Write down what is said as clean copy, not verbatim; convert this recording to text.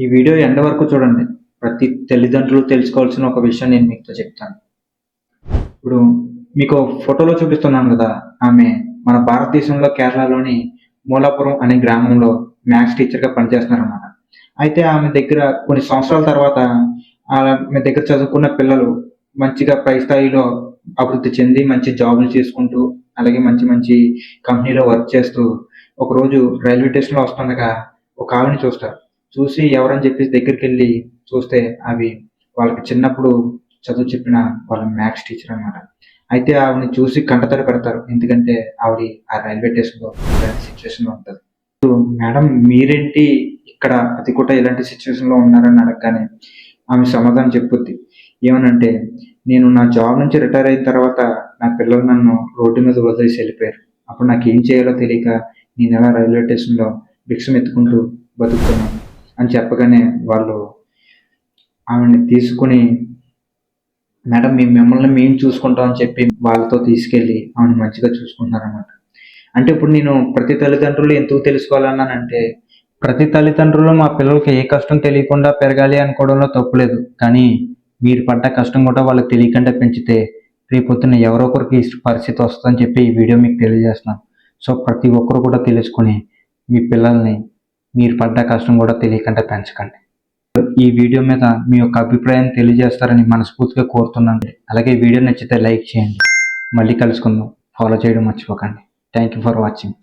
ఈ video end వరకు చూడండి. ప్రతి తల్లిదండ్రులు తెలుసుకోవాల్సిన ఒక విషయం నేను మీతో చెప్తాను. ఇప్పుడు మీకు ఫోటోలో చూపిస్తున్నాను కదా, ఆమె మన భారతదేశంలో కేరళలోని మూలాపురం అనే గ్రామంలో మ్యాథ్స్ టీచర్గా పనిచేస్తున్నారన్నమాట. అయితే ఆమె దగ్గర కొన్ని సంవత్సరాల తర్వాత ఆమె దగ్గర చదువుకున్న పిల్లలు మంచిగా పై స్థాయిలో అభివృద్ధి చెంది మంచి జాబులు చేసుకుంటూ, అలాగే మంచి మంచి కంపెనీలో వర్క్ చేస్తూ ఒకరోజు రైల్వే స్టేషన్లో వస్తుండగా ఒక ఆవిడని చూస్తారు. చూసి ఎవరని చెప్పేసి దగ్గరికి వెళ్ళి చూస్తే అవి వాళ్ళకి చిన్నప్పుడు చదువు చెప్పిన వాళ్ళ మ్యాథ్స్ టీచర్ అనమాట. అయితే ఆవిడని చూసి కంటతడి పెడతారు. ఎందుకంటే ఆవిడ ఆ రైల్వే స్టేషన్లో ఇలాంటి సిచ్యువేషన్లో ఉంటుంది. మేడం మీరేంటి ఇక్కడ అది కూడా ఇలాంటి సిచ్యువేషన్లో ఉన్నారని అడగగానే ఆమె సమాధానం చెప్పుద్ది. ఏమనంటే, నేను నా జాబ్ నుంచి రిటైర్ అయిన తర్వాత నా పిల్లలు నన్ను రోడ్డు మీద వదిలేసి వెళ్ళిపోయారు. అప్పుడు నాకు ఏం చేయాలో తెలియక నేను ఎలా రైల్వే స్టేషన్లో భిక్షం ఎత్తుకుంటూ బతుకుతున్నాను అని చెప్పగానే వాళ్ళు ఆమెని తీసుకుని, మేడం మిమ్మల్ని మేము చూసుకుంటాం అని చెప్పి వాళ్ళతో తీసుకెళ్ళి ఆమెను మంచిగా చూసుకుంటున్నారన్నమాట. అంటే ఇప్పుడు నేను ప్రతి తల్లిదండ్రులు ఎందుకు తెలుసుకోవాలన్నానంటే, ప్రతి తల్లిదండ్రులు మా పిల్లలకి ఏ కష్టం తెలియకుండా పెరగాలి అనుకోవడంలో తప్పులేదు. కానీ మీరు పడ్డ కష్టం కూడా వాళ్ళకి తెలియకుండా పెంచితే రేపొద్దున ఎవరో ఒకరికి ఈ పరిస్థితి వస్తుందని చెప్పి ఈ వీడియో మీకు తెలియజేస్తున్నాను. సో ప్రతి ఒక్కరు కూడా తెలుసుకొని మీ పిల్లల్ని మీరు పడ్డ కష్టం కూడా తెలియకుండా పెంచకండి. ఈ వీడియో మీద మీ యొక్క అభిప్రాయాన్ని తెలియజేస్తారని మనస్ఫూర్తిగా కోరుతున్నాను. అలాగే వీడియో నచ్చితే లైక్ చేయండి. మళ్ళీ కలుసుకుందాం. ఫాలో చేయడం మర్చిపోకండి. Thank you for watching.